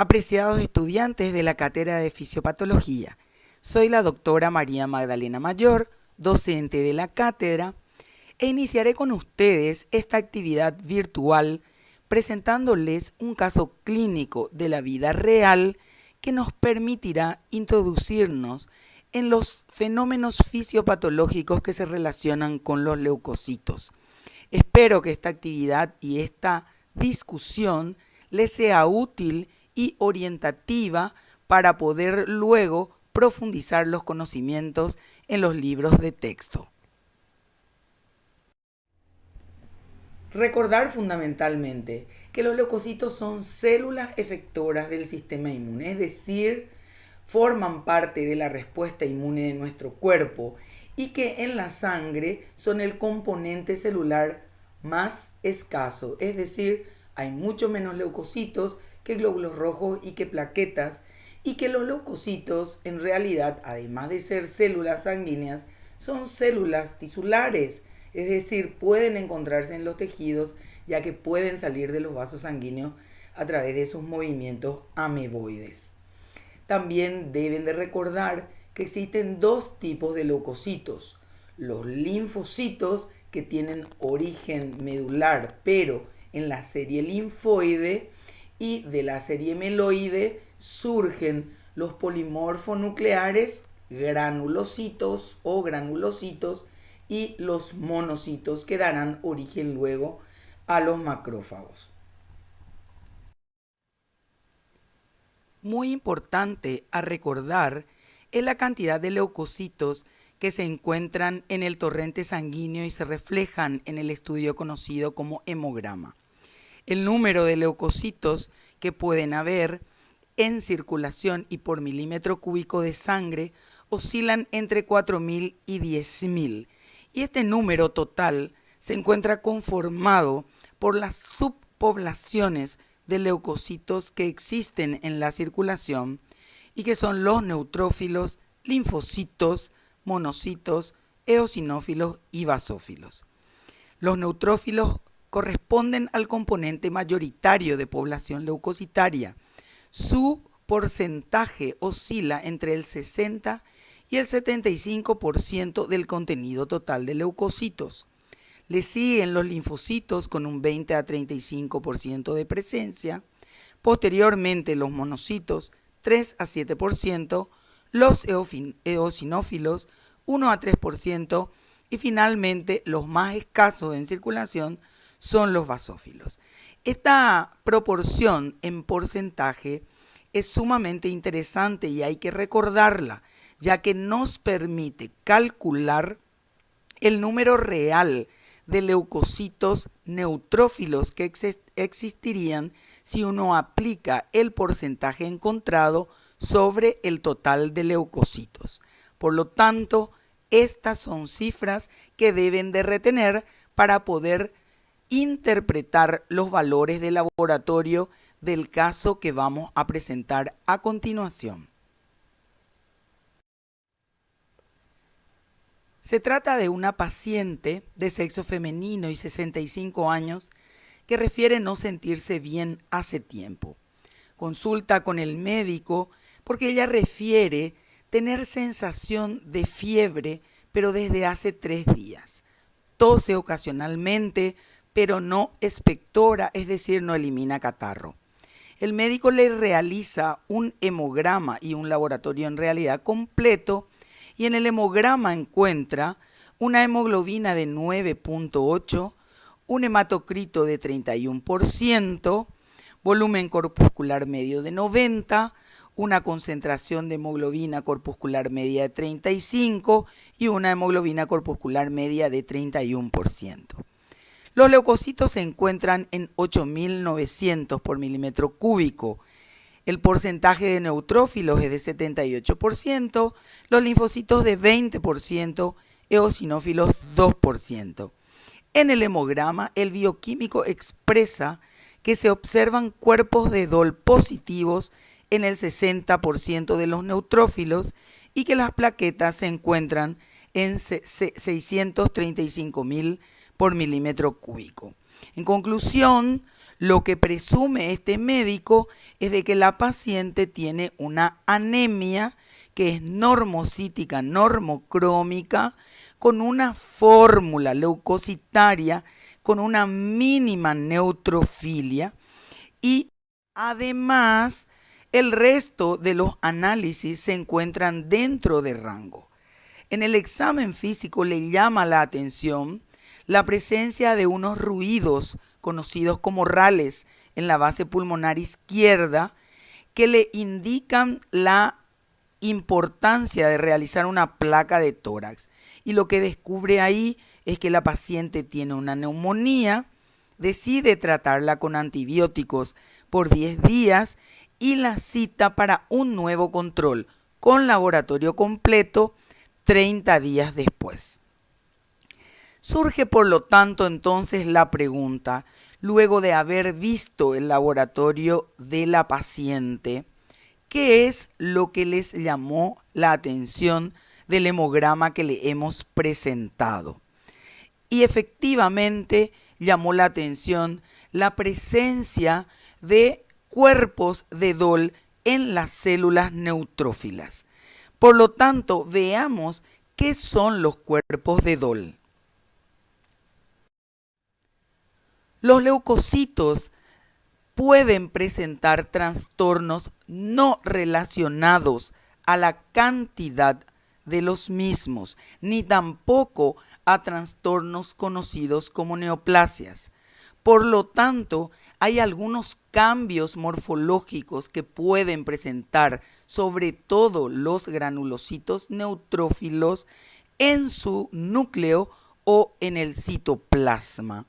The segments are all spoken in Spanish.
Apreciados estudiantes de la cátedra de Fisiopatología, soy la doctora María Magdalena Mayor, docente de la cátedra, e iniciaré con ustedes esta actividad virtual presentándoles un caso clínico de la vida real que nos permitirá introducirnos en los fenómenos fisiopatológicos que se relacionan con los leucocitos. Espero que esta actividad y esta discusión les sea útil y orientativa para poder luego profundizar los conocimientos en los libros de texto. Recordar fundamentalmente que los leucocitos son células efectoras del sistema inmune, es decir, forman parte de la respuesta inmune de nuestro cuerpo y que en la sangre son el componente celular más escaso, es decir, hay mucho menos leucocitos que glóbulos rojos y que plaquetas, y que los leucocitos en realidad, además de ser células sanguíneas, son células tisulares, es decir, pueden encontrarse en los tejidos ya que pueden salir de los vasos sanguíneos a través de sus movimientos ameboides. También deben de recordar que existen dos tipos de leucocitos, los linfocitos que tienen origen medular pero en la serie linfoide, y de la serie meloide surgen los polimorfonucleares, granulocitos o granulocitos, y los monocitos que darán origen luego a los macrófagos. Muy importante a recordar es la cantidad de leucocitos que se encuentran en el torrente sanguíneo y se reflejan en el estudio conocido como hemograma. El número de leucocitos que pueden haber en circulación y por milímetro cúbico de sangre oscilan entre 4.000 y 10.000. Y este número total se encuentra conformado por las subpoblaciones de leucocitos que existen en la circulación y que son los neutrófilos, linfocitos, monocitos, eosinófilos y basófilos. Los neutrófilos corresponden al componente mayoritario de población leucocitaria. Su porcentaje oscila entre el 60 y el 75% del contenido total de leucocitos. Le siguen los linfocitos con un 20 a 35% de presencia, posteriormente los monocitos 3 a 7%, los eosinófilos 1 a 3% y finalmente los más escasos en circulación son los basófilos. Esta proporción en porcentaje es sumamente interesante y hay que recordarla, ya que nos permite calcular el número real de leucocitos neutrófilos que existirían si uno aplica el porcentaje encontrado sobre el total de leucocitos. Por lo tanto, estas son cifras que deben de retener para poder interpretar los valores de laboratorio del caso que vamos a presentar a continuación. Se trata de una paciente de sexo femenino y 65 años que refiere no sentirse bien hace tiempo. Consulta con el médico porque ella refiere tener sensación de fiebre, pero desde hace 3 días. Tose ocasionalmente, pero no expectora, es decir, no elimina catarro. El médico le realiza un hemograma y un laboratorio en realidad completo, y en el hemograma encuentra una hemoglobina de 9.8, un hematocrito de 31%, volumen corpuscular medio de 90, una concentración de hemoglobina corpuscular media de 35 y una hemoglobina corpuscular media de 31%. Los leucocitos se encuentran en 8.900 por milímetro cúbico. El porcentaje de neutrófilos es de 78%, los linfocitos de 20%, eosinófilos 2%. En el hemograma, el bioquímico expresa que se observan cuerpos de DOL positivos en el 60% de los neutrófilos y que las plaquetas se encuentran en 635.000 por milímetro cúbico. En conclusión, Lo que presume este médico es de que la paciente tiene una anemia que es normocítica, normocrómica, con una fórmula leucocitaria, con una mínima neutrofilia y además el resto de los análisis se encuentran dentro de rango. En el examen físico le llama la atención la presencia de unos ruidos conocidos como rales en la base pulmonar izquierda que le indican la importancia de realizar una placa de tórax. Y lo que descubre ahí es que la paciente tiene una neumonía, decide tratarla con antibióticos por 10 días y la cita para un nuevo control con laboratorio completo 30 días después. Surge por lo tanto entonces la pregunta, luego de haber visto el laboratorio de la paciente, ¿qué es lo que les llamó la atención del hemograma que le hemos presentado? Y efectivamente llamó la atención la presencia de cuerpos de DOL en las células neutrófilas. Por lo tanto, veamos qué son los cuerpos de DOL. Los leucocitos pueden presentar trastornos no relacionados a la cantidad de los mismos, ni tampoco a trastornos conocidos como neoplasias. Por lo tanto, hay algunos cambios morfológicos que pueden presentar, sobre todo los granulocitos neutrófilos, en su núcleo o en el citoplasma.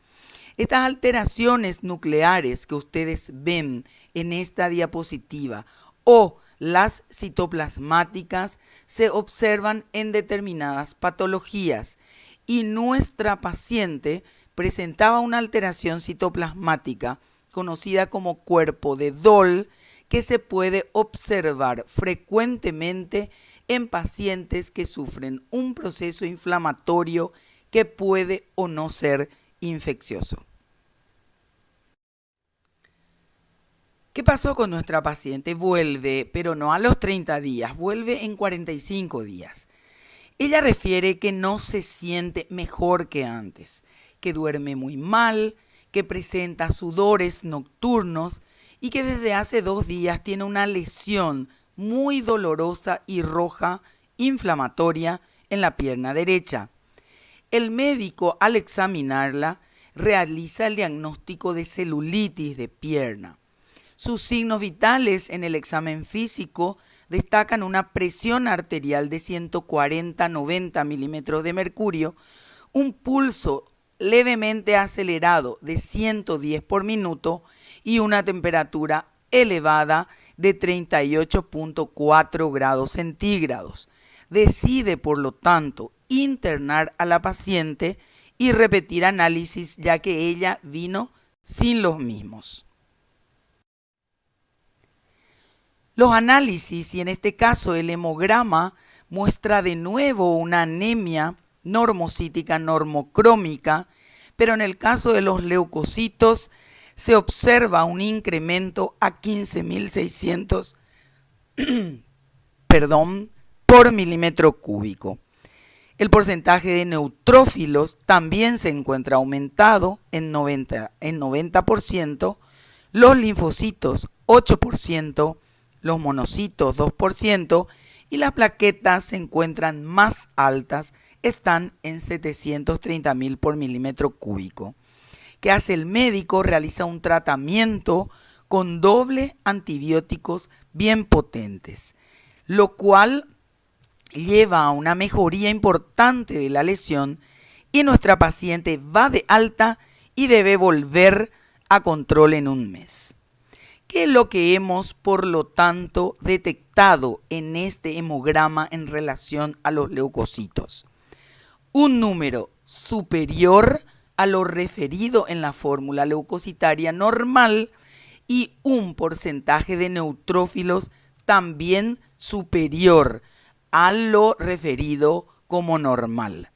Estas alteraciones nucleares que ustedes ven en esta diapositiva o las citoplasmáticas se observan en determinadas patologías y nuestra paciente presentaba una alteración citoplasmática conocida como cuerpo de DOL que se puede observar frecuentemente en pacientes que sufren un proceso inflamatorio que puede o no ser infeccioso. ¿Qué pasó con nuestra paciente? Vuelve, pero no a los 30 días, vuelve en 45 días. Ella refiere que no se siente mejor que antes, que duerme muy mal, que presenta sudores nocturnos y que desde hace 2 días tiene una lesión muy dolorosa y roja, inflamatoria, en la pierna derecha. El médico, al examinarla, realiza el diagnóstico de celulitis de pierna. Sus signos vitales en el examen físico destacan una presión arterial de 140-90 milímetros de mercurio, un pulso levemente acelerado de 110 por minuto y una temperatura elevada de 38.4 grados centígrados. Decide, por lo tanto, internar a la paciente y repetir análisis ya que ella vino sin los mismos. Los análisis, y en este caso el hemograma, muestra de nuevo una anemia normocítica normocrómica, pero en el caso de los leucocitos se observa un incremento a 15.600 por milímetro cúbico. El porcentaje de neutrófilos también se encuentra aumentado en 90%, los linfocitos 8%, los monocitos 2% y las plaquetas se encuentran más altas, están en 730.000 por milímetro cúbico. ¿Qué hace el médico? Realiza un tratamiento con doble antibióticos bien potentes, lo cual lleva a una mejoría importante de la lesión y nuestra paciente va de alta y debe volver a control en un mes. ¿Qué es lo que hemos, por lo tanto, detectado en este hemograma en relación a los leucocitos? Un número superior a lo referido en la fórmula leucocitaria normal y un porcentaje de neutrófilos también superior a lo referido como normal.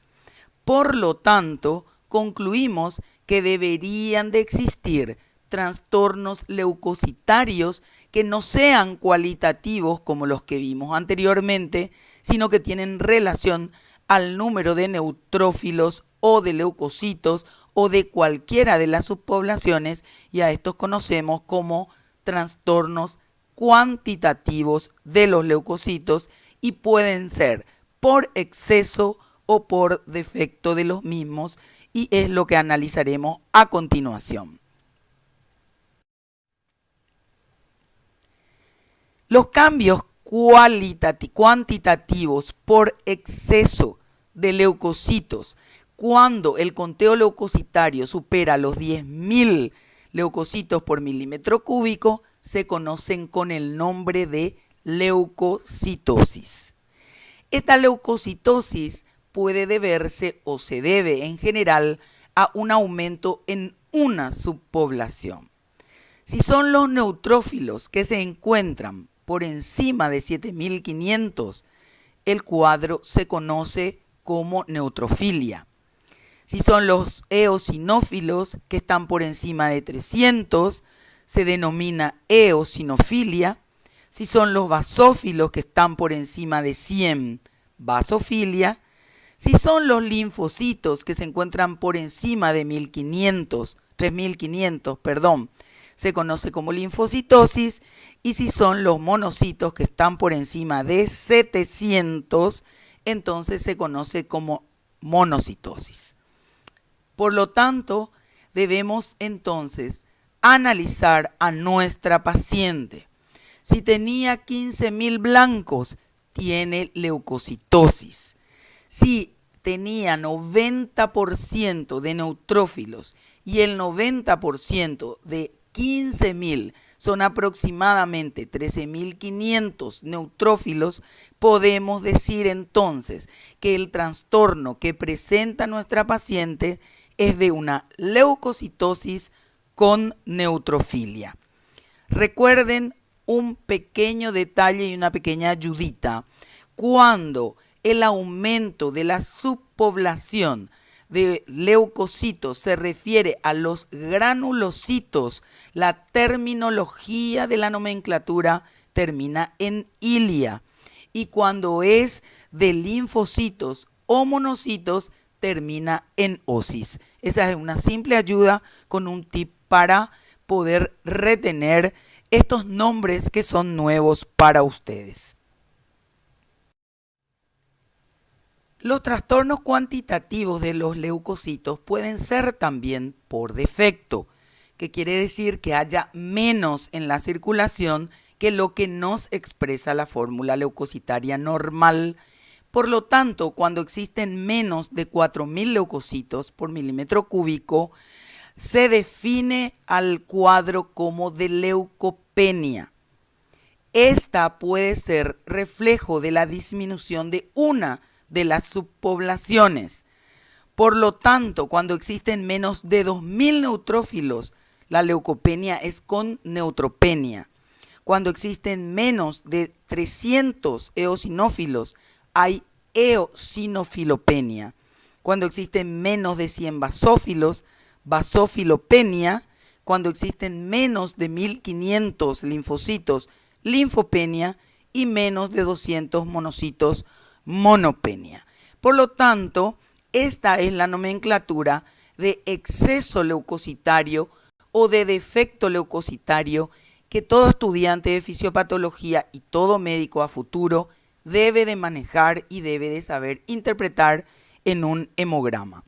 Por lo tanto, concluimos que deberían de existir trastornos leucocitarios que no sean cualitativos como los que vimos anteriormente, sino que tienen relación al número de neutrófilos o de leucocitos o de cualquiera de las subpoblaciones, y a estos conocemos como trastornos cuantitativos de los leucocitos y pueden ser por exceso o por defecto de los mismos, y es lo que analizaremos a continuación. Los cambios cuantitativos por exceso de leucocitos, cuando el conteo leucocitario supera los 10.000 leucocitos por milímetro cúbico, se conocen con el nombre de leucocitosis. Esta leucocitosis puede deberse o se debe en general a un aumento en una subpoblación. Si son los neutrófilos que se encuentran por encima de 7.500, el cuadro se conoce como neutrofilia. Si son los eosinófilos que están por encima de 300, se denomina eosinofilia. Si son los basófilos que están por encima de 100, basofilia. Si son los linfocitos que se encuentran por encima de 3.500, se conoce como linfocitosis. Y si son los monocitos que están por encima de 700, entonces se conoce como monocitosis. Por lo tanto, debemos entonces analizar a nuestra paciente. Si tenía 15.000 blancos, tiene leucocitosis. Si tenía 90% de neutrófilos y el 90% de 15.000 son aproximadamente 13.500 neutrófilos, podemos decir entonces que el trastorno que presenta nuestra paciente es de una leucocitosis con neutrofilia. Recuerden un pequeño detalle y una pequeña ayudita. Cuando el aumento de la subpoblación de leucocitos se refiere a los granulocitos, la terminología de la nomenclatura termina en ilia. Y cuando es de linfocitos o monocitos, termina en osis. Esa es una simple ayuda con un tip para poder retener estos nombres que son nuevos para ustedes. Los trastornos cuantitativos de los leucocitos pueden ser también por defecto, que quiere decir que haya menos en la circulación que lo que nos expresa la fórmula leucocitaria normal. Por lo tanto, cuando existen menos de 4.000 leucocitos por milímetro cúbico, se define al cuadro como de leucopenia. Esta puede ser reflejo de la disminución de una de las subpoblaciones. Por lo tanto, cuando existen menos de 2.000 neutrófilos, la leucopenia es con neutropenia. Cuando existen menos de 300 eosinófilos, hay eosinofilopenia. Cuando existen menos de 100 basófilos, basofilopenia. Cuando existen menos de 1.500 linfocitos, linfopenia. Y menos de 200 monocitos, monopenia. Por lo tanto, esta es la nomenclatura de exceso leucocitario o de defecto leucocitario que todo estudiante de fisiopatología y todo médico a futuro debe de manejar y debe de saber interpretar en un hemograma.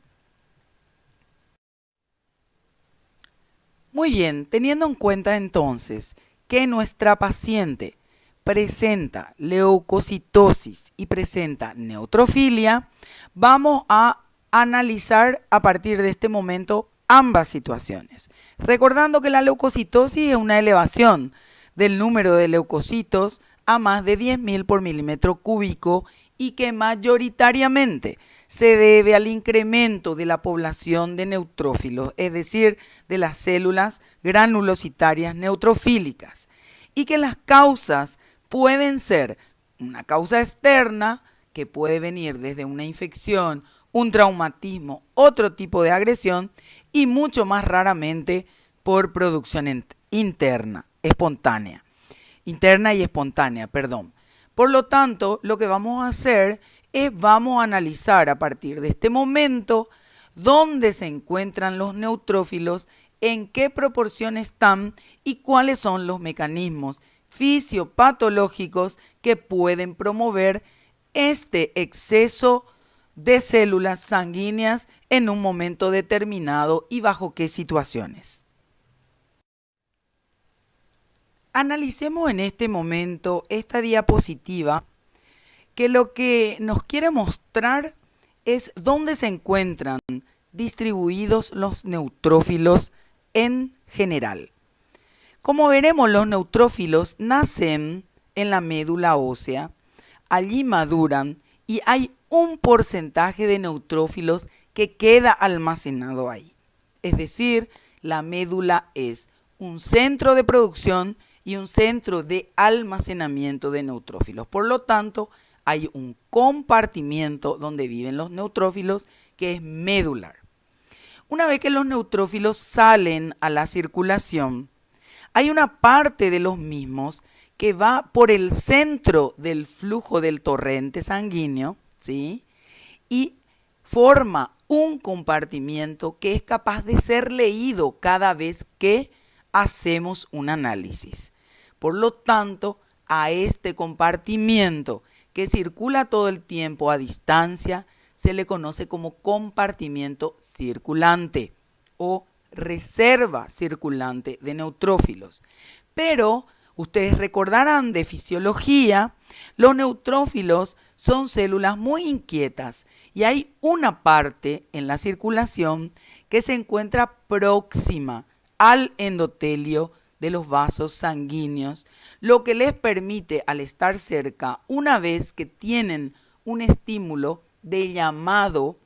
Muy bien, teniendo en cuenta entonces que nuestra paciente presenta leucocitosis y presenta neutrofilia, vamos a analizar a partir de este momento ambas situaciones. Recordando que la leucocitosis es una elevación del número de leucocitos a más de 10.000 por milímetro cúbico y que mayoritariamente se debe al incremento de la población de neutrófilos, es decir, de las células granulocitarias neutrofílicas, y que las causas pueden ser una causa externa, que puede venir desde una infección, un traumatismo, otro tipo de agresión, y mucho más raramente por producción espontánea. Interna y espontánea, perdón. Por lo tanto, lo que vamos a hacer es vamos a analizar a partir de este momento dónde se encuentran los neutrófilos, en qué proporción están y cuáles son los mecanismos fisiopatológicos que pueden promover este exceso de células sanguíneas en un momento determinado y bajo qué situaciones. Analicemos en este momento esta diapositiva que lo que nos quiere mostrar es dónde se encuentran distribuidos los neutrófilos en general. Como veremos, los neutrófilos nacen en la médula ósea, allí maduran y hay un porcentaje de neutrófilos que queda almacenado ahí. Es decir, la médula es un centro de producción y un centro de almacenamiento de neutrófilos. Por lo tanto, hay un compartimiento donde viven los neutrófilos que es medular. Una vez que los neutrófilos salen a la circulación, hay una parte de los mismos que va por el centro del flujo del torrente sanguíneo, ¿sí? Y forma un compartimiento que es capaz de ser leído cada vez que hacemos un análisis. Por lo tanto, a este compartimiento que circula todo el tiempo a distancia se le conoce como compartimiento circulante o reserva circulante de neutrófilos. Pero ustedes recordarán de fisiología, los neutrófilos son células muy inquietas y hay una parte en la circulación que se encuentra próxima al endotelio de los vasos sanguíneos, lo que les permite, al estar cerca, una vez que tienen un estímulo de llamado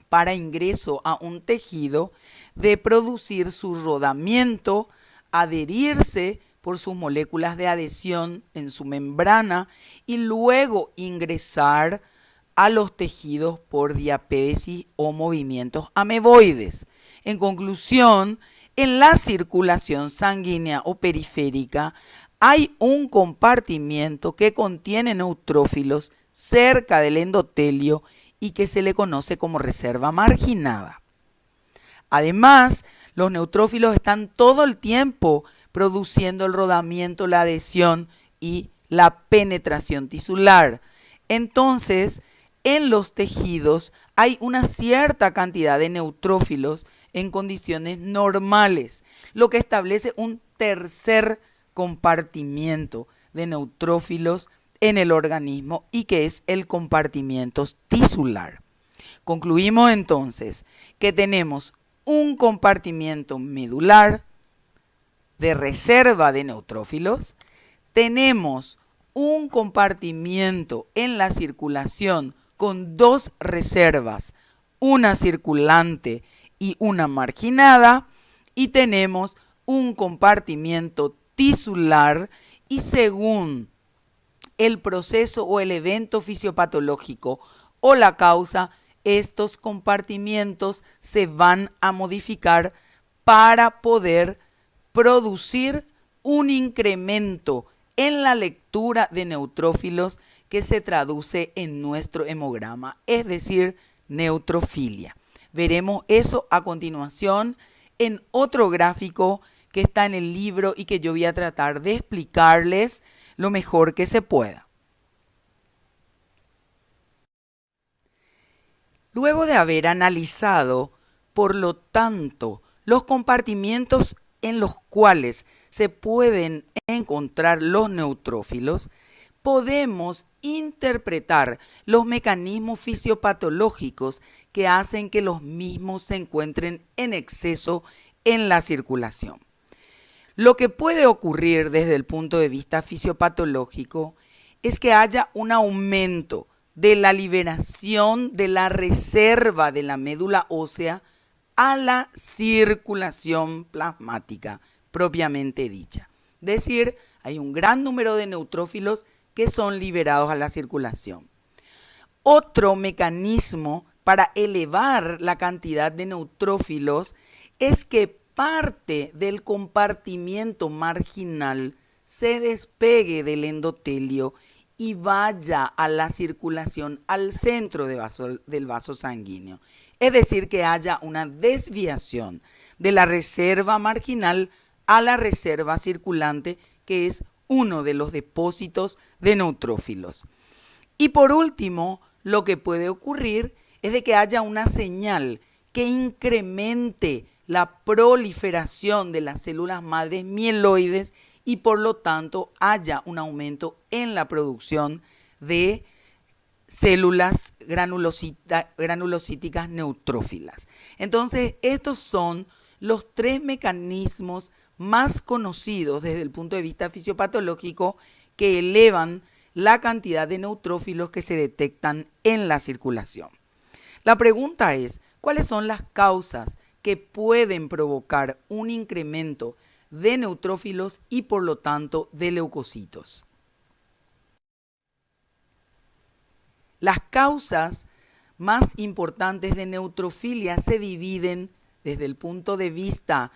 para ingreso a un tejido, de producir su rodamiento, adherirse por sus moléculas de adhesión en su membrana y luego ingresar a los tejidos por diapédesis o movimientos ameboides. En conclusión, en la circulación sanguínea o periférica hay un compartimiento que contiene neutrófilos cerca del endotelio y que se le conoce como reserva marginada. Además, los neutrófilos están todo el tiempo produciendo el rodamiento, la adhesión y la penetración tisular. Entonces, en los tejidos hay una cierta cantidad de neutrófilos en condiciones normales, lo que establece un tercer compartimiento de neutrófilos en el organismo y que es el compartimiento tisular. Concluimos entonces que tenemos un compartimiento medular de reserva de neutrófilos, tenemos un compartimiento en la circulación con dos reservas, una circulante y una marginada, y tenemos un compartimiento tisular y según el proceso o el evento fisiopatológico o la causa, estos compartimientos se van a modificar para poder producir un incremento en la lectura de neutrófilos que se traduce en nuestro hemograma, es decir, neutrofilia. Veremos eso a continuación en otro gráfico que está en el libro y que yo voy a tratar de explicarles lo mejor que se pueda. Luego de haber analizado, por lo tanto, los compartimientos en los cuales se pueden encontrar los neutrófilos, podemos interpretar los mecanismos fisiopatológicos que hacen que los mismos se encuentren en exceso en la circulación. Lo que puede ocurrir desde el punto de vista fisiopatológico es que haya un aumento de la liberación de la reserva de la médula ósea a la circulación plasmática propiamente dicha. Es decir, hay un gran número de neutrófilos que son liberados a la circulación. Otro mecanismo para elevar la cantidad de neutrófilos es que parte del compartimiento marginal se despegue del endotelio y vaya a la circulación al centro del vaso sanguíneo. Es decir, que haya una desviación de la reserva marginal a la reserva circulante, que es uno de los depósitos de neutrófilos. Y por último, lo que puede ocurrir es de que haya una señal que incremente la proliferación de las células madres mieloides y por lo tanto haya un aumento en la producción de células granulocíticas neutrófilas. Entonces, estos son los tres mecanismos más conocidos desde el punto de vista fisiopatológico que elevan la cantidad de neutrófilos que se detectan en la circulación. La pregunta es, ¿cuáles son las causas que pueden provocar un incremento de neutrófilos y por lo tanto de leucocitos? Las causas más importantes de neutrofilia se dividen desde el punto de vista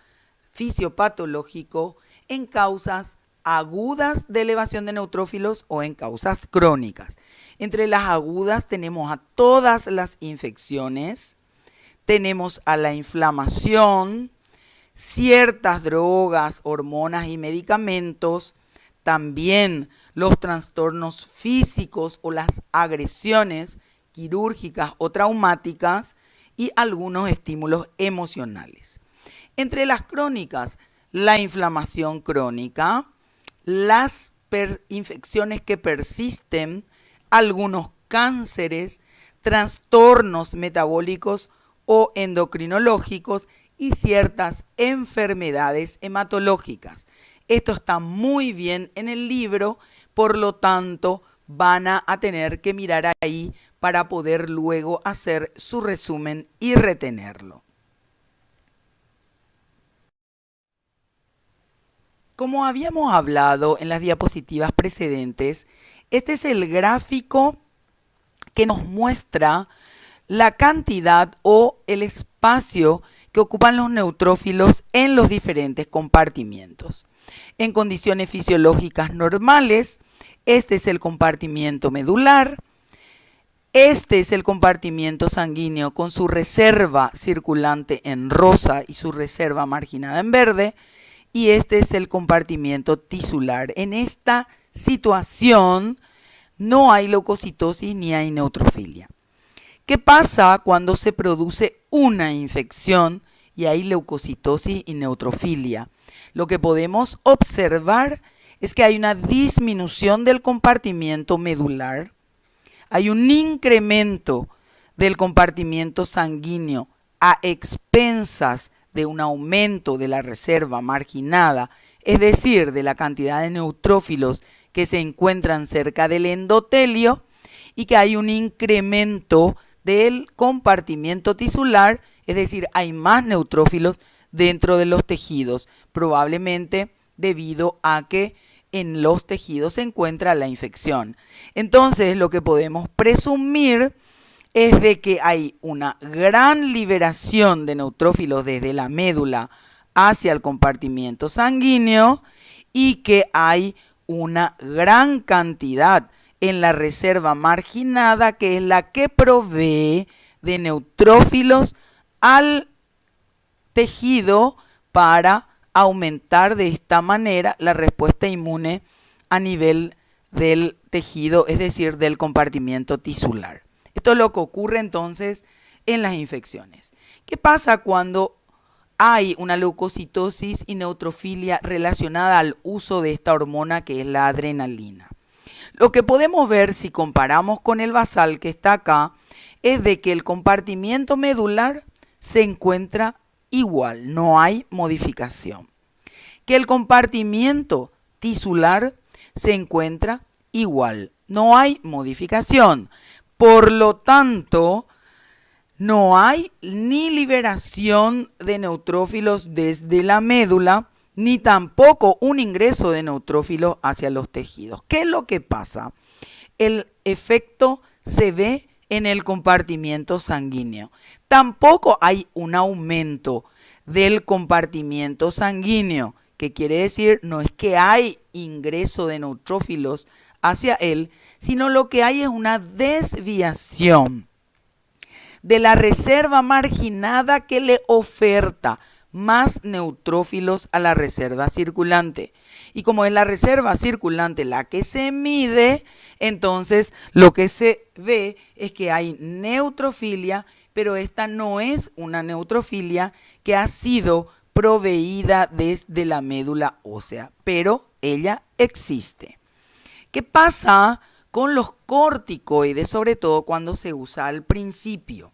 fisiopatológico en causas agudas de elevación de neutrófilos o en causas crónicas. Entre las agudas tenemos a todas las infecciones, tenemos a la inflamación, ciertas drogas, hormonas y medicamentos, también los trastornos físicos o las agresiones quirúrgicas o traumáticas y algunos estímulos emocionales. Entre las crónicas, la inflamación crónica, las infecciones que persisten, algunos cánceres, trastornos metabólicos o endocrinológicos y ciertas enfermedades hematológicas. Esto está muy bien en el libro, por lo tanto van a tener que mirar ahí para poder luego hacer su resumen y retenerlo. Como habíamos hablado en las diapositivas precedentes, este es el gráfico que nos muestra la cantidad o el espacio que ocupan los neutrófilos en los diferentes compartimientos. En condiciones fisiológicas normales, este es el compartimiento medular, este es el compartimiento sanguíneo con su reserva circulante en rosa y su reserva marginada en verde, y este es el compartimiento tisular. En esta situación no hay leucocitosis ni hay neutrofilia. ¿Qué pasa cuando se produce una infección y hay leucocitosis y neutrofilia? Lo que podemos observar es que hay una disminución del compartimiento medular, hay un incremento del compartimiento sanguíneo a expensas de un aumento de la reserva marginada, es decir, de la cantidad de neutrófilos que se encuentran cerca del endotelio, y que hay un incremento del compartimiento tisular, es decir, hay más neutrófilos dentro de los tejidos, probablemente debido a que en los tejidos se encuentra la infección. Entonces, lo que podemos presumir es de que hay una gran liberación de neutrófilos desde la médula hacia el compartimiento sanguíneo y que hay una gran cantidad en la reserva marginada, que es la que provee de neutrófilos al tejido para aumentar de esta manera la respuesta inmune a nivel del tejido, es decir, del compartimiento tisular. Esto es lo que ocurre entonces en las infecciones. ¿Qué pasa cuando hay una leucocitosis y neutrofilia relacionada al uso de esta hormona que es la adrenalina? Lo que podemos ver si comparamos con el basal que está acá es de que el compartimiento medular se encuentra igual, no hay modificación. Que el compartimiento tisular se encuentra igual, no hay modificación. Por lo tanto, no hay ni liberación de neutrófilos desde la médula, ni tampoco un ingreso de neutrófilos hacia los tejidos. ¿Qué es lo que pasa? El efecto se ve en el compartimiento sanguíneo. Tampoco hay un aumento del compartimiento sanguíneo, que quiere decir no es que hay ingreso de neutrófilos hacia él, sino lo que hay es una desviación de la reserva marginada que le oferta más neutrófilos a la reserva circulante. Y como es la reserva circulante la que se mide, entonces lo que se ve es que hay neutrofilia, pero esta no es una neutrofilia que ha sido proveída desde la médula ósea, pero ella existe. ¿Qué pasa con los corticoides, sobre todo cuando se usa al principio?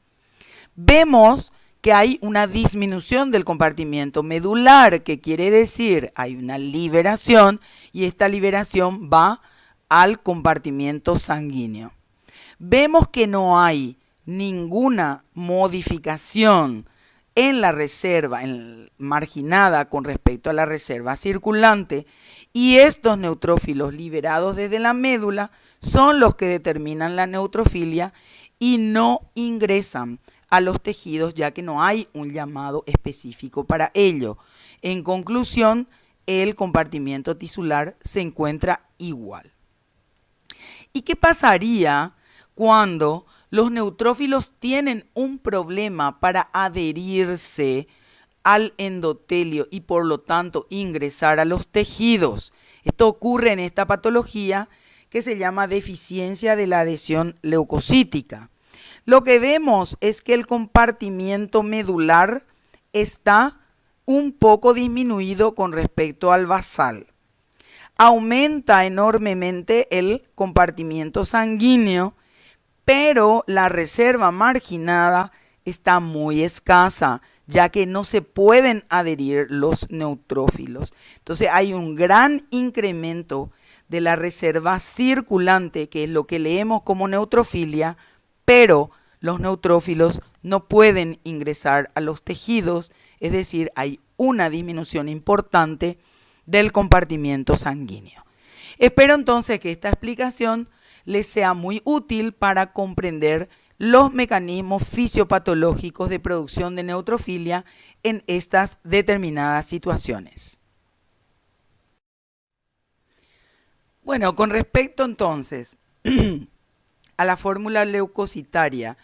Vemos que hay una disminución del compartimiento medular, que quiere decir hay una liberación y esta liberación va al compartimiento sanguíneo. Vemos que no hay ninguna modificación en la reserva marginada con respecto a la reserva circulante, y estos neutrófilos liberados desde la médula son los que determinan la neutrofilia y no ingresan a los tejidos, ya que no hay un llamado específico para ello. En conclusión, el compartimiento tisular se encuentra igual. ¿Y qué pasaría cuando los neutrófilos tienen un problema para adherirse al endotelio y por lo tanto ingresar a los tejidos? Esto ocurre en esta patología que se llama deficiencia de la adhesión leucocítica. Lo que vemos es que el compartimiento medular está un poco disminuido con respecto al basal. Aumenta enormemente el compartimiento sanguíneo, pero la reserva marginada está muy escasa, ya que no se pueden adherir los neutrófilos. Entonces hay un gran incremento de la reserva circulante, que es lo que leemos como neutrofilia, pero los neutrófilos no pueden ingresar a los tejidos, es decir, hay una disminución importante del compartimiento sanguíneo. Espero entonces que esta explicación les sea muy útil para comprender los mecanismos fisiopatológicos de producción de neutrofilia en estas determinadas situaciones. Bueno, con respecto entonces a la fórmula leucocitaria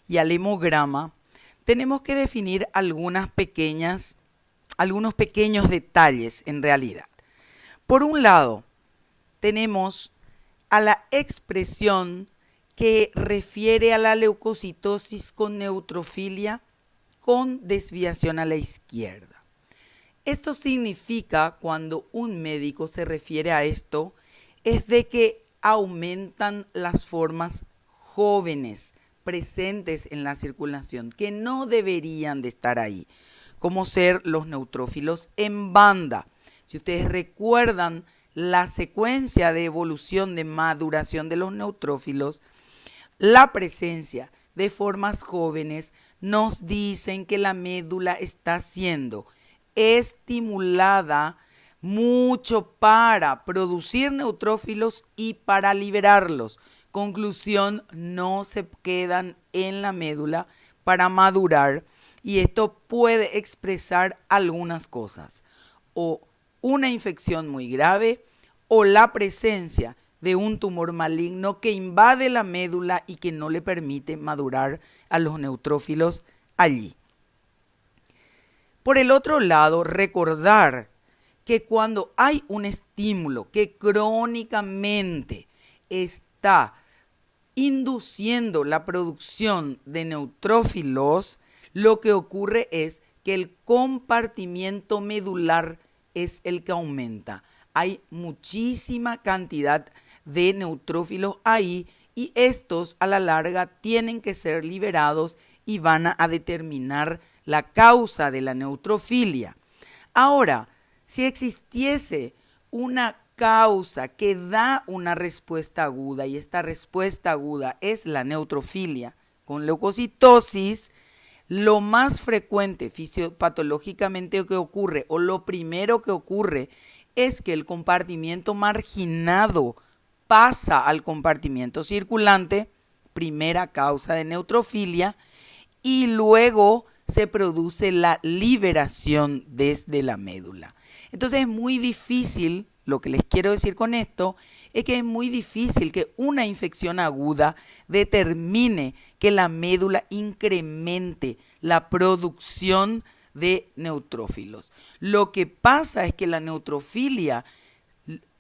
y al hemograma, tenemos que definir algunos pequeños detalles en realidad. Por un lado, tenemos a la expresión que refiere a la leucocitosis con neutrofilia con desviación a la izquierda. Esto significa, cuando un médico se refiere a esto, es de que aumentan las formas jóvenes presentes en la circulación, que no deberían de estar ahí, como ser los neutrófilos en banda. Si ustedes recuerdan la secuencia de evolución de maduración de los neutrófilos, la presencia de formas jóvenes nos dicen que la médula está siendo estimulada mucho para producir neutrófilos y para liberarlos. Conclusión, no se quedan en la médula para madurar, y esto puede expresar algunas cosas: o una infección muy grave o la presencia de un tumor maligno que invade la médula y que no le permite madurar a los neutrófilos allí. Por el otro lado, recordar que cuando hay un estímulo que crónicamente está induciendo la producción de neutrófilos, lo que ocurre es que el compartimiento medular es el que aumenta. Hay muchísima cantidad de neutrófilos ahí, y estos a la larga tienen que ser liberados y van a determinar la causa de la neutrofilia. Ahora, si existiese una causa que da una respuesta aguda, y esta respuesta aguda es la neutrofilia con leucocitosis, lo más frecuente fisiopatológicamente que ocurre, o lo primero que ocurre, es que el compartimiento marginado pasa al compartimiento circulante, primera causa de neutrofilia, y luego se produce la liberación desde la médula. Entonces es muy difícil, lo que les quiero decir con esto, es que es muy difícil que una infección aguda determine que la médula incremente la producción de neutrófilos. Lo que pasa es que la neutrofilia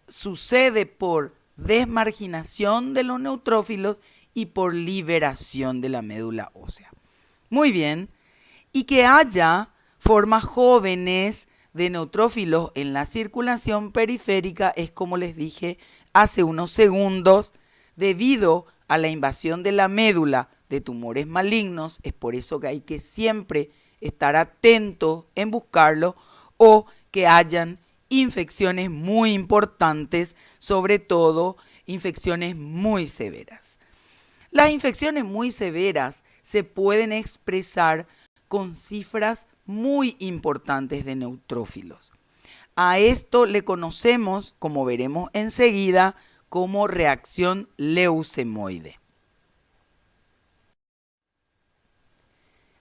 sucede por desmarginación de los neutrófilos y por liberación de la médula ósea. Muy bien, y que haya formas jóvenes de neutrófilos en la circulación periférica es, como les dije hace unos segundos, debido a la invasión de la médula de tumores malignos. Es por eso que hay que siempre estar atentos en buscarlo, o que hayan infecciones muy importantes, sobre todo infecciones muy severas. Las infecciones muy severas se pueden expresar con cifras muy importantes de neutrófilos. A esto le conocemos, como veremos enseguida, como reacción leucemoide.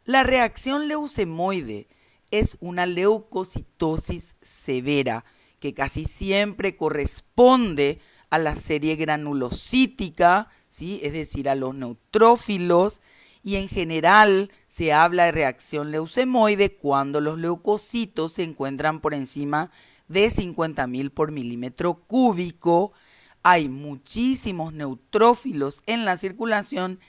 La reacción leucemoide es una leucocitosis severa que casi siempre corresponde a la serie granulocítica, ¿sí? Es decir, a los neutrófilos, y en general se habla de reacción leucemoide cuando los leucocitos se encuentran por encima de 50.000 por milímetro cúbico. Hay muchísimos neutrófilos en la circulación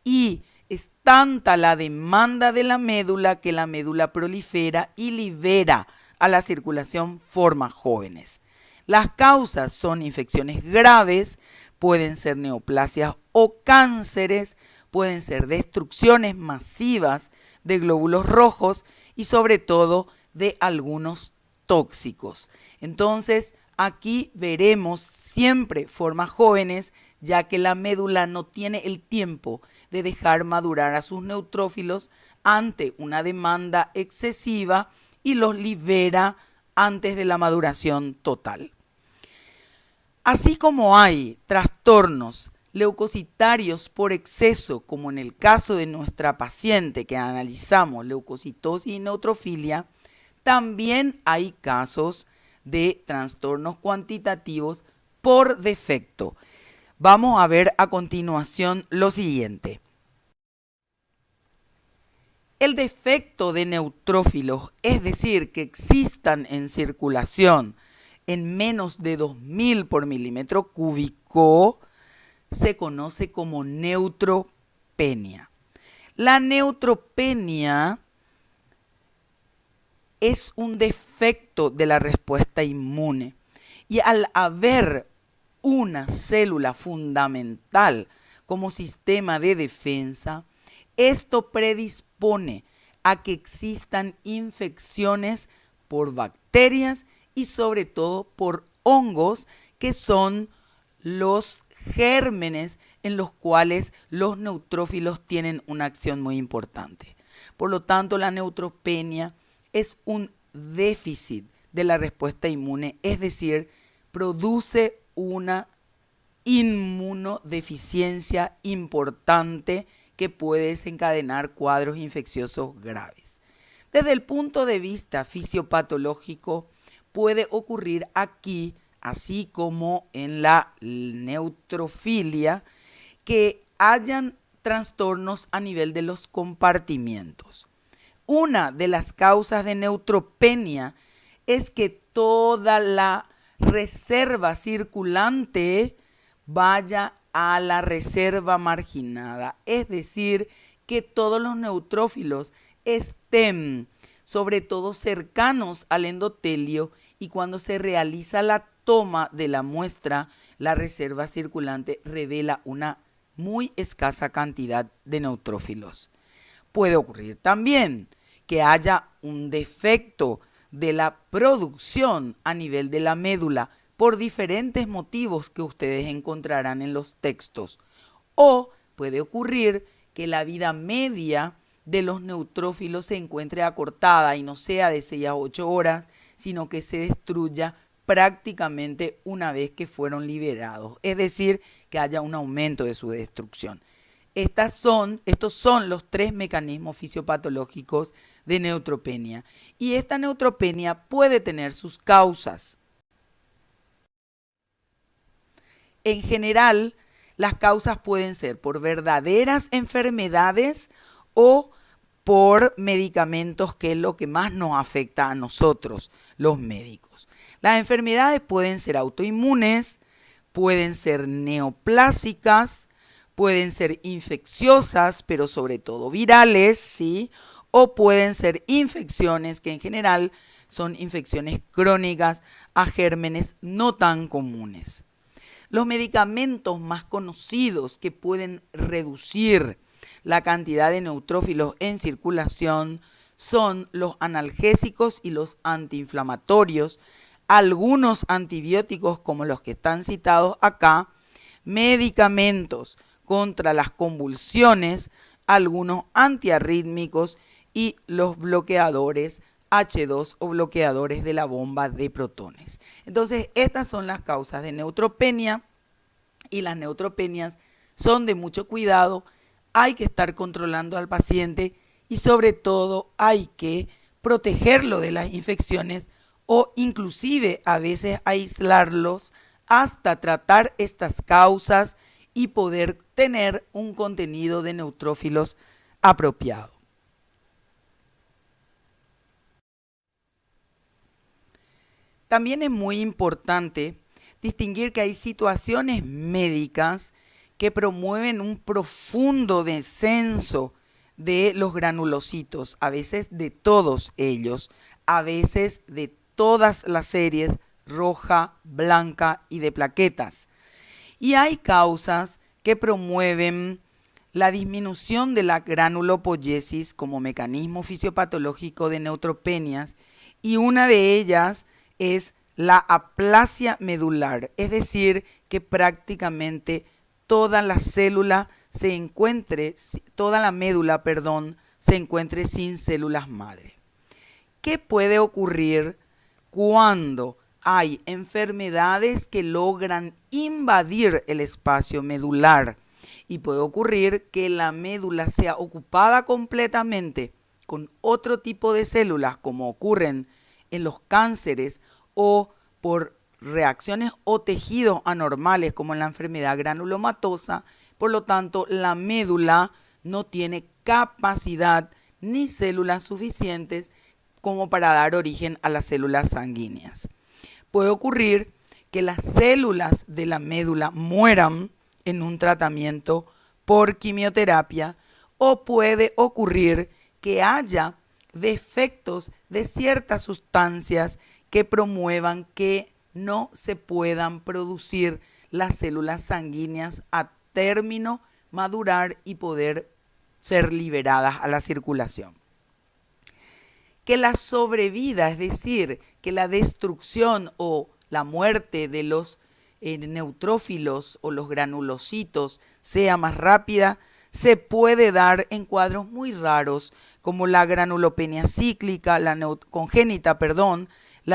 y es tanta la demanda de la médula que la médula prolifera y libera a la circulación formas jóvenes. Las causas son infecciones graves, pueden ser neoplasias o cánceres, pueden ser destrucciones masivas de glóbulos rojos y sobre todo de algunos tóxicos. Entonces, aquí veremos siempre formas jóvenes, ya que la médula no tiene el tiempo de dejar madurar a sus neutrófilos ante una demanda excesiva y los libera antes de la maduración total. Así como hay trastornos leucocitarios por exceso, como en el caso de nuestra paciente que analizamos, leucocitosis y neutrofilia, también hay casos de trastornos cuantitativos por defecto. Vamos a ver a continuación lo siguiente. El defecto de neutrófilos, es decir, que existan en circulación en menos de 2.000 por milímetro cúbico, se conoce como neutropenia. La neutropenia es un defecto de la respuesta inmune y al haber una célula fundamental como sistema de defensa, esto predispone a que existan infecciones por bacterias y sobre todo por hongos, que son los gérmenes en los cuales los neutrófilos tienen una acción muy importante. Por lo tanto, la neutropenia es un déficit de la respuesta inmune, es decir, produce una inmunodeficiencia importante que puede desencadenar cuadros infecciosos graves. Desde el punto de vista fisiopatológico, puede ocurrir aquí, así como en la neutrofilia, que hayan trastornos a nivel de los compartimientos. Una de las causas de neutropenia es que toda la reserva circulante vaya a la reserva marginada, es decir, que todos los neutrófilos estén sobre todo cercanos al endotelio, y cuando se realiza la toma de la muestra, la reserva circulante revela una muy escasa cantidad de neutrófilos. Puede ocurrir también que haya un defecto de la producción a nivel de la médula por diferentes motivos que ustedes encontrarán en los textos. O puede ocurrir que la vida media de los neutrófilos se encuentre acortada y no sea de 6 a 8 horas, sino que se destruya prácticamente una vez que fueron liberados, es decir, que haya un aumento de su destrucción. Estos son los tres mecanismos fisiopatológicos de neutropenia. Y esta neutropenia puede tener sus causas. En general, las causas pueden ser por verdaderas enfermedades o por medicamentos, que es lo que más nos afecta a nosotros, los médicos. Las enfermedades pueden ser autoinmunes, pueden ser neoplásicas, pueden ser infecciosas, pero sobre todo virales, ¿sí? O pueden ser infecciones que en general son infecciones crónicas a gérmenes no tan comunes. Los medicamentos más conocidos que pueden reducir la cantidad de neutrófilos en circulación son los analgésicos y los antiinflamatorios, algunos antibióticos como los que están citados acá, medicamentos contra las convulsiones, algunos antiarrítmicos y los bloqueadores H2 o bloqueadores de la bomba de protones. Entonces, estas son las causas de neutropenia y las neutropenias son de mucho cuidado. Hay que estar controlando al paciente y sobre todo hay que protegerlo de las infecciones o inclusive a veces aislarlos hasta tratar estas causas y poder tener un contenido de neutrófilos apropiado. También es muy importante distinguir que hay situaciones médicas que promueven un profundo descenso de los granulocitos, a veces de todos ellos, a veces de todas las series roja, blanca y de plaquetas. Y hay causas que promueven la disminución de la granulopoyesis como mecanismo fisiopatológico de neutropenias y una de ellas es la aplasia medular, es decir, que prácticamente toda la médula se encuentre sin células madre. ¿Qué puede ocurrir cuando hay enfermedades que logran invadir el espacio medular? Y puede ocurrir que la médula sea ocupada completamente con otro tipo de células, como ocurren en los cánceres o por reacciones o tejidos anormales como en la enfermedad granulomatosa. Por lo tanto, la médula no tiene capacidad ni células suficientes como para dar origen a las células sanguíneas. Puede ocurrir que las células de la médula mueran en un tratamiento por quimioterapia o puede ocurrir que haya defectos de ciertas sustancias que promuevan que no se puedan producir las células sanguíneas a término, madurar y poder ser liberadas a la circulación. Que la sobrevida, es decir, que la destrucción o la muerte de los neutrófilos o los granulocitos sea más rápida, se puede dar en cuadros muy raros como la granulopenia cíclica, la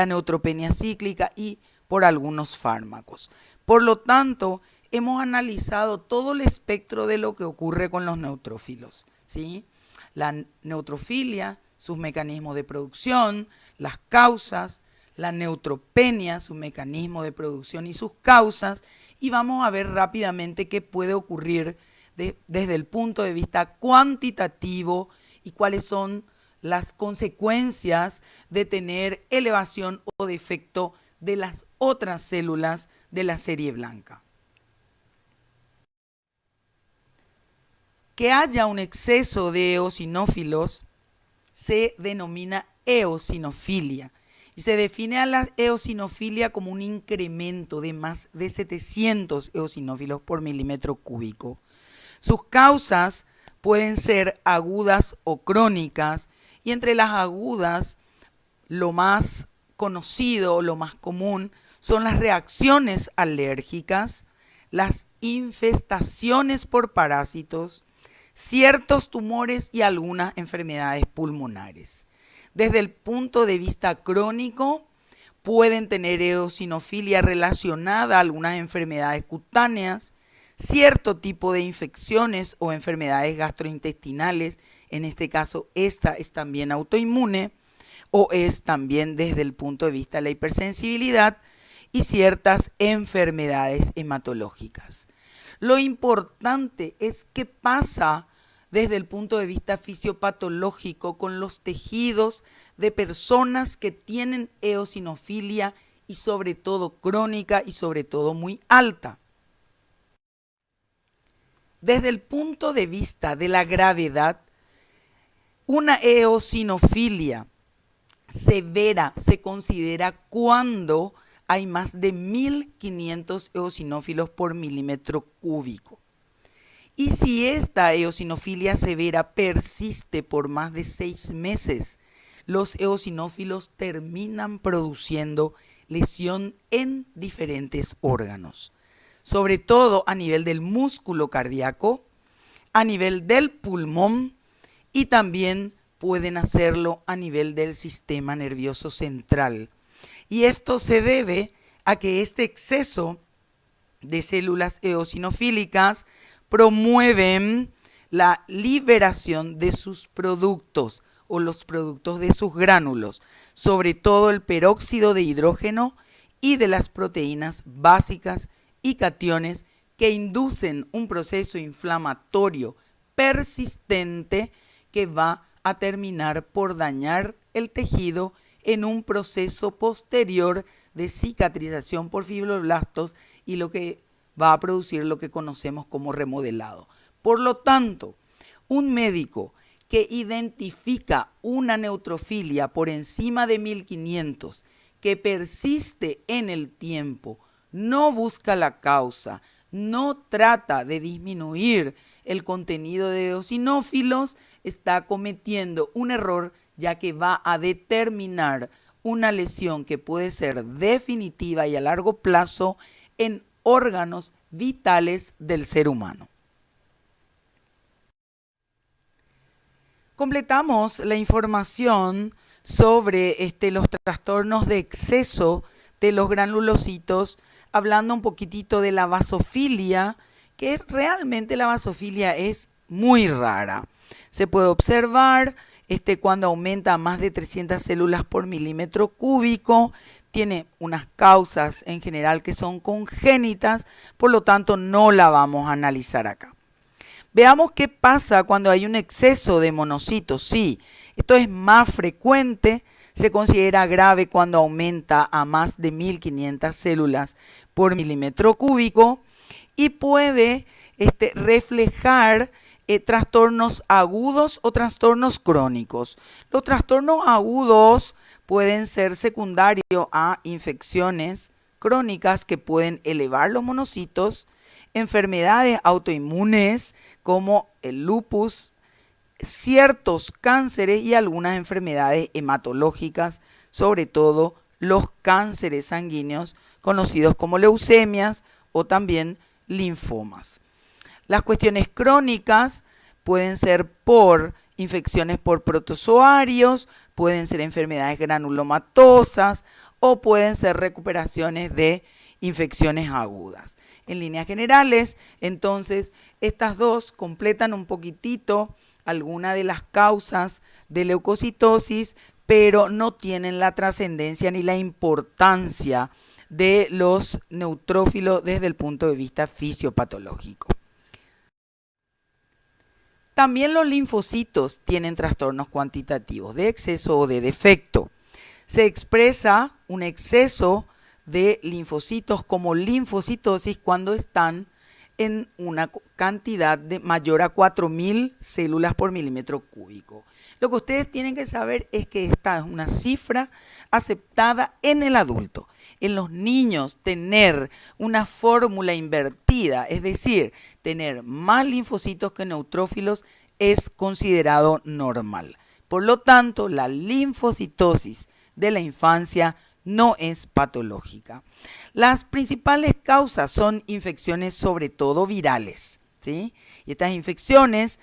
neutropenia cíclica y por algunos fármacos. Por lo tanto, hemos analizado todo el espectro de lo que ocurre con los neutrófilos, ¿sí? La neutrofilia, sus mecanismos de producción, las causas, la neutropenia, su mecanismo de producción y sus causas, y vamos a ver rápidamente qué puede ocurrir desde el punto de vista cuantitativo y cuáles son las consecuencias de tener elevación o defecto de las otras células de la serie blanca. Que haya un exceso de eosinófilos se denomina eosinofilia y se define a la eosinofilia como un incremento de más de 700 eosinófilos por milímetro cúbico. Sus causas pueden ser agudas o crónicas y entre las agudas lo más conocido o lo más común son las reacciones alérgicas, las infestaciones por parásitos, ciertos tumores y algunas enfermedades pulmonares. Desde el punto de vista crónico, pueden tener eosinofilia relacionada a algunas enfermedades cutáneas, cierto tipo de infecciones o enfermedades gastrointestinales, en este caso esta es también autoinmune o es también desde el punto de vista de la hipersensibilidad, y ciertas enfermedades hematológicas. Lo importante es qué pasa desde el punto de vista fisiopatológico con los tejidos de personas que tienen eosinofilia y sobre todo crónica y sobre todo muy alta. Desde el punto de vista de la gravedad, una eosinofilia severa se considera cuando hay más de 1500 eosinófilos por milímetro cúbico. Y si esta eosinofilia severa persiste por más de 6 meses, los eosinófilos terminan produciendo lesión en diferentes órganos, sobre todo a nivel del músculo cardíaco, a nivel del pulmón y también pueden hacerlo a nivel del sistema nervioso central. Y esto se debe a que este exceso de células eosinofílicas promueven la liberación de sus productos o los productos de sus gránulos, sobre todo el peróxido de hidrógeno y de las proteínas básicas y cationes que inducen un proceso inflamatorio persistente que va a terminar por dañar el tejido en un proceso posterior de cicatrización por fibroblastos y lo que va a producir lo que conocemos como remodelado. Por lo tanto, un médico que identifica una neutrofilia por encima de 1500 que persiste en el tiempo, no busca la causa, no trata de disminuir el contenido de eosinófilos, está cometiendo un error, ya que va a determinar una lesión que puede ser definitiva y a largo plazo en órganos vitales del ser humano. Completamos la información sobre los trastornos de exceso de los granulocitos, hablando un poquitito de la vasofilia, que realmente la vasofilia es muy rara. Se puede observar cuando aumenta a más de 300 células por milímetro cúbico, tiene unas causas en general que son congénitas, por lo tanto no la vamos a analizar acá. Veamos qué pasa cuando hay un exceso de monocitos. Sí, esto es más frecuente, se considera grave cuando aumenta a más de 1500 células por milímetro cúbico y puede reflejar trastornos agudos o trastornos crónicos. Los trastornos agudos pueden ser secundarios a infecciones crónicas que pueden elevar los monocitos, enfermedades autoinmunes como el lupus, ciertos cánceres y algunas enfermedades hematológicas, sobre todo los cánceres sanguíneos conocidos como leucemias o también linfomas. Las cuestiones crónicas pueden ser por infecciones por protozoarios, pueden ser enfermedades granulomatosas o pueden ser recuperaciones de infecciones agudas. En líneas generales, entonces, estas dos completan un poquitito algunas de las causas de leucocitosis, pero no tienen la trascendencia ni la importancia de los neutrófilos desde el punto de vista fisiopatológico. También los linfocitos tienen trastornos cuantitativos de exceso o de defecto. Se expresa un exceso de linfocitos como linfocitosis cuando están en una cantidad de mayor a 4000 células por milímetro cúbico. Lo que ustedes tienen que saber es que esta es una cifra aceptada en el adulto. En los niños, tener una fórmula invertida, es decir, tener más linfocitos que neutrófilos, es considerado normal. Por lo tanto, la linfocitosis de la infancia no es patológica. Las principales causas son infecciones sobre todo virales, ¿sí? Y estas infecciones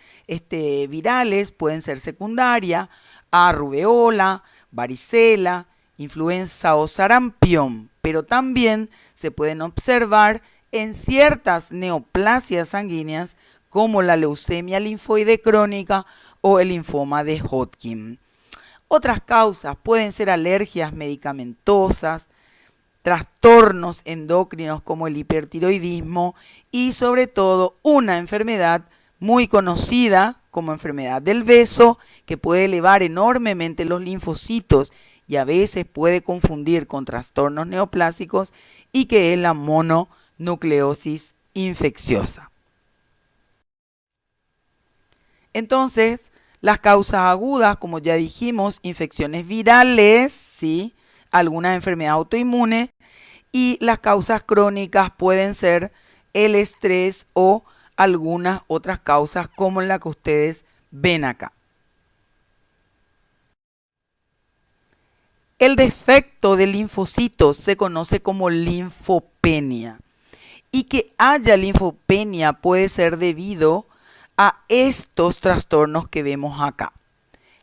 virales pueden ser secundarias a rubeola, varicela, influenza o sarampión, pero también se pueden observar en ciertas neoplasias sanguíneas como la leucemia linfoide crónica o el linfoma de Hodgkin. Otras causas pueden ser alergias medicamentosas, trastornos endocrinos como el hipertiroidismo y sobre todo una enfermedad muy conocida como enfermedad del beso que puede elevar enormemente los linfocitos y a veces puede confundir con trastornos neoplásicos y que es la mononucleosis infecciosa. Entonces, las causas agudas, como ya dijimos, infecciones virales, ¿sí? Algunas enfermedades autoinmunes, y las causas crónicas pueden ser el estrés o algunas otras causas como la que ustedes ven acá. El defecto de linfocitos se conoce como linfopenia y que haya linfopenia puede ser debido a estos trastornos que vemos acá.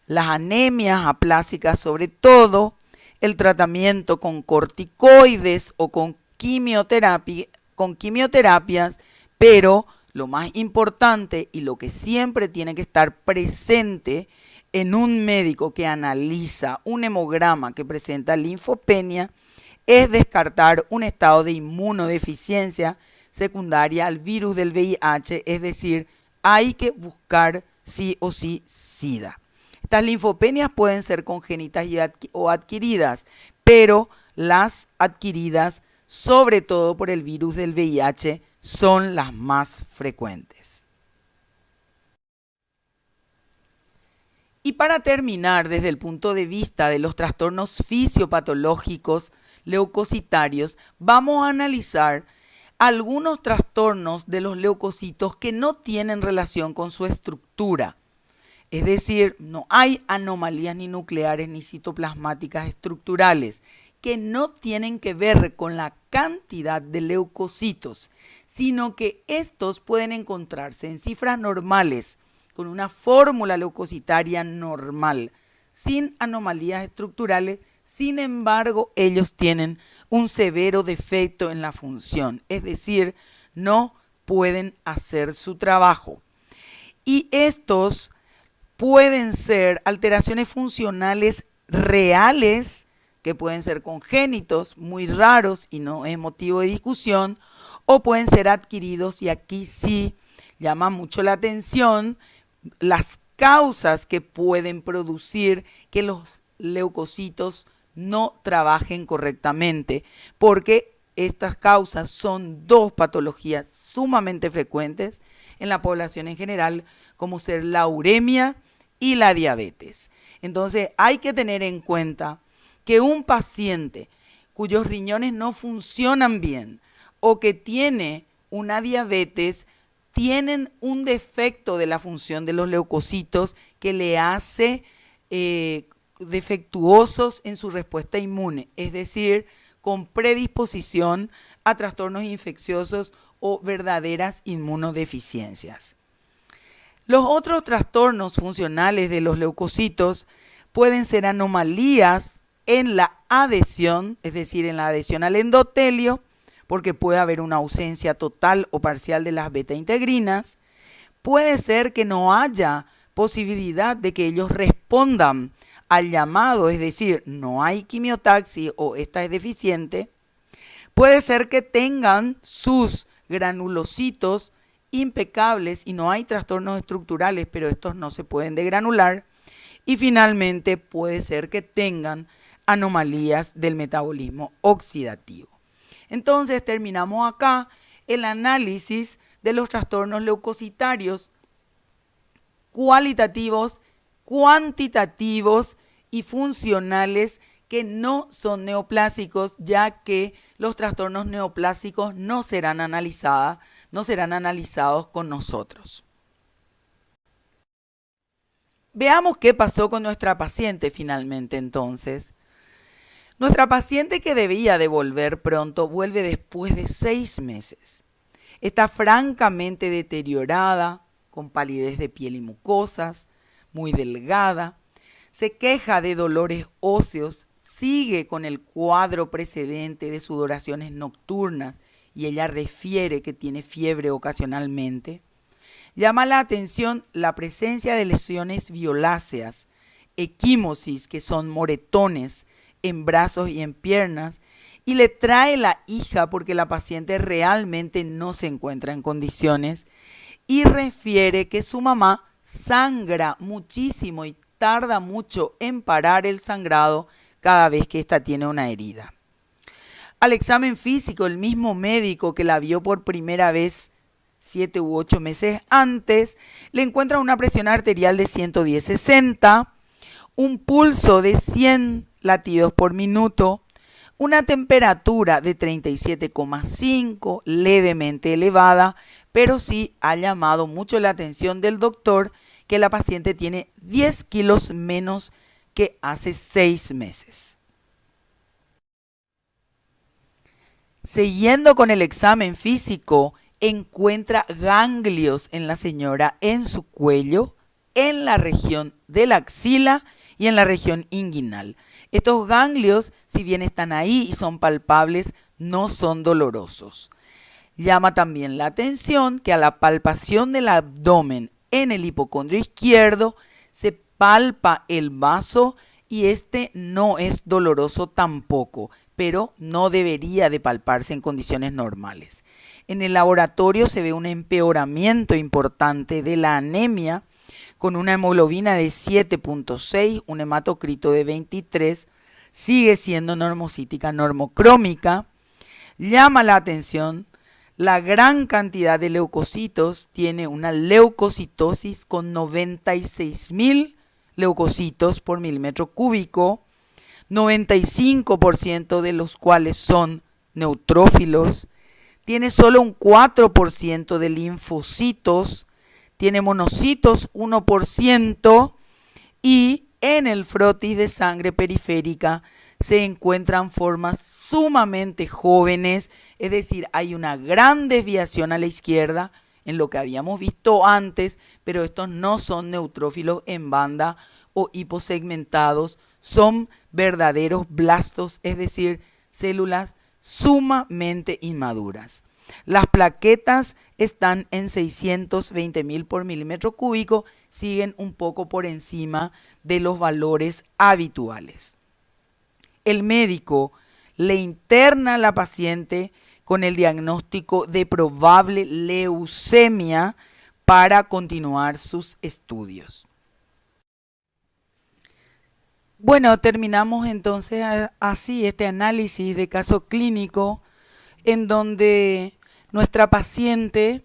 Las anemias aplásicas sobre todo, el tratamiento con corticoides o con quimioterapias, pero lo más importante y lo que siempre tiene que estar presente en un médico que analiza un hemograma que presenta linfopenia es descartar un estado de inmunodeficiencia secundaria al virus del VIH, es decir, hay que buscar sí o sí SIDA. Estas linfopenias pueden ser congénitas o adquiridas, pero las adquiridas, sobre todo por el virus del VIH, son las más frecuentes. Y para terminar, desde el punto de vista de los trastornos fisiopatológicos leucocitarios, vamos a analizar algunos trastornos de los leucocitos que no tienen relación con su estructura. Es decir, no hay anomalías ni nucleares ni citoplasmáticas estructurales que no tienen que ver con la cantidad de leucocitos, sino que estos pueden encontrarse en cifras normales con una fórmula leucocitaria normal, sin anomalías estructurales. Sin embargo, ellos tienen un severo defecto en la función, es decir, no pueden hacer su trabajo. Y estos pueden ser alteraciones funcionales reales, que pueden ser congénitos, muy raros y no es motivo de discusión, o pueden ser adquiridos, y aquí sí llama mucho la atención las causas que pueden producir que los leucocitos no trabajen correctamente, porque estas causas son dos patologías sumamente frecuentes en la población en general, como ser la uremia y la diabetes. Entonces hay que tener en cuenta que un paciente cuyos riñones no funcionan bien o que tiene una diabetes tienen un defecto de la función de los leucocitos que le hace defectuosos en su respuesta inmune, es decir, con predisposición a trastornos infecciosos o verdaderas inmunodeficiencias. Los otros trastornos funcionales de los leucocitos pueden ser anomalías en la adhesión, es decir, en la adhesión al endotelio, porque puede haber una ausencia total o parcial de las beta-integrinas. Puede ser que no haya posibilidad de que ellos respondan al llamado, es decir, no hay quimiotaxis o esta es deficiente. Puede ser que tengan sus granulocitos impecables y no hay trastornos estructurales, pero estos no se pueden degranular. Y finalmente puede ser que tengan anomalías del metabolismo oxidativo. Entonces terminamos acá el análisis de los trastornos leucocitarios cualitativos, cuantitativos y funcionales que no son neoplásicos, ya que los trastornos neoplásicos no serán analizados con nosotros. Veamos qué pasó con nuestra paciente finalmente entonces. Nuestra paciente que debía de volver pronto vuelve después de 6 meses. Está francamente deteriorada, con palidez de piel y mucosas, muy delgada. Se queja de dolores óseos, sigue con el cuadro precedente de sudoraciones nocturnas y ella refiere que tiene fiebre ocasionalmente. Llama la atención la presencia de lesiones violáceas, equimosis, que son moretones en brazos y en piernas, y le trae la hija porque la paciente realmente no se encuentra en condiciones, y refiere que su mamá sangra muchísimo y tarda mucho en parar el sangrado cada vez que ésta tiene una herida. Al examen físico, el mismo médico que la vio por primera vez 7 u 8 meses antes, le encuentra una presión arterial de 110/60, un pulso de 100 latidos por minuto, una temperatura de 37,5, levemente elevada, pero sí ha llamado mucho la atención del doctor que la paciente tiene 10 kilos menos que hace 6 meses. Siguiendo con el examen físico, encuentra ganglios en la señora en su cuello, en la región de la axila y en la región inguinal. Estos ganglios, si bien están ahí y son palpables, no son dolorosos. Llama también la atención que a la palpación del abdomen en el hipocondrio izquierdo se palpa el vaso y este no es doloroso tampoco, pero no debería de palparse en condiciones normales. En el laboratorio se ve un empeoramiento importante de la anemia con una hemoglobina de 7,6, un hematocrito de 23, sigue siendo normocítica normocrómica. Llama la atención la gran cantidad de leucocitos, tiene una leucocitosis con 96.000 leucocitos por milímetro cúbico, 95% de los cuales son neutrófilos, tiene solo un 4% de linfocitos, tiene monocitos 1% y en el frotis de sangre periférica se encuentran formas sumamente jóvenes, es decir, hay una gran desviación a la izquierda en lo que habíamos visto antes, pero estos no son neutrófilos en banda o hiposegmentados, son verdaderos blastos, es decir, células sumamente inmaduras. Las plaquetas están en 620.000 por milímetro cúbico, siguen un poco por encima de los valores habituales. El médico le interna a la paciente con el diagnóstico de probable leucemia para continuar sus estudios. Bueno, terminamos entonces así este análisis de caso clínico en donde nuestra paciente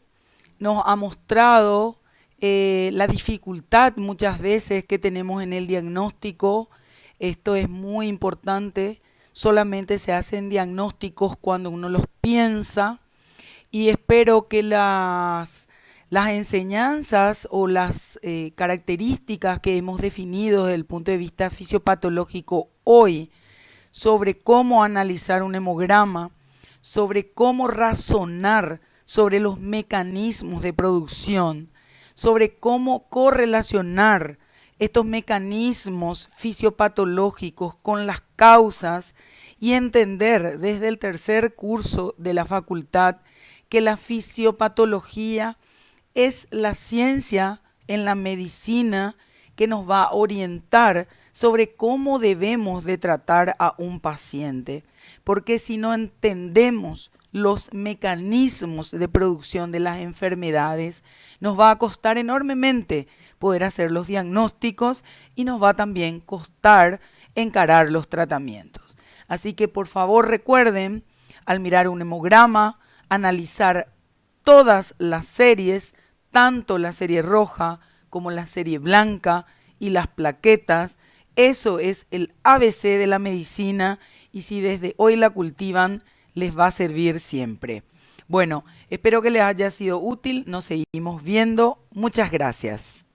nos ha mostrado la dificultad muchas veces que tenemos en el diagnóstico. Esto es muy importante, solamente se hacen diagnósticos cuando uno los piensa y espero que las enseñanzas o las características que hemos definido desde el punto de vista fisiopatológico hoy sobre cómo analizar un hemograma, sobre cómo razonar sobre los mecanismos de producción, sobre cómo correlacionar estos mecanismos fisiopatológicos con las causas y entender desde el tercer curso de la facultad que la fisiopatología es la ciencia en la medicina que nos va a orientar sobre cómo debemos de tratar a un paciente, porque si no entendemos los mecanismos de producción de las enfermedades, nos va a costar enormemente poder hacer los diagnósticos y nos va también costar encarar los tratamientos. Así que por favor recuerden, al mirar un hemograma, analizar todas las series, tanto la serie roja como la serie blanca y las plaquetas. Eso es el ABC de la medicina y si desde hoy la cultivan, les va a servir siempre. Bueno, espero que les haya sido útil. Nos seguimos viendo. Muchas gracias.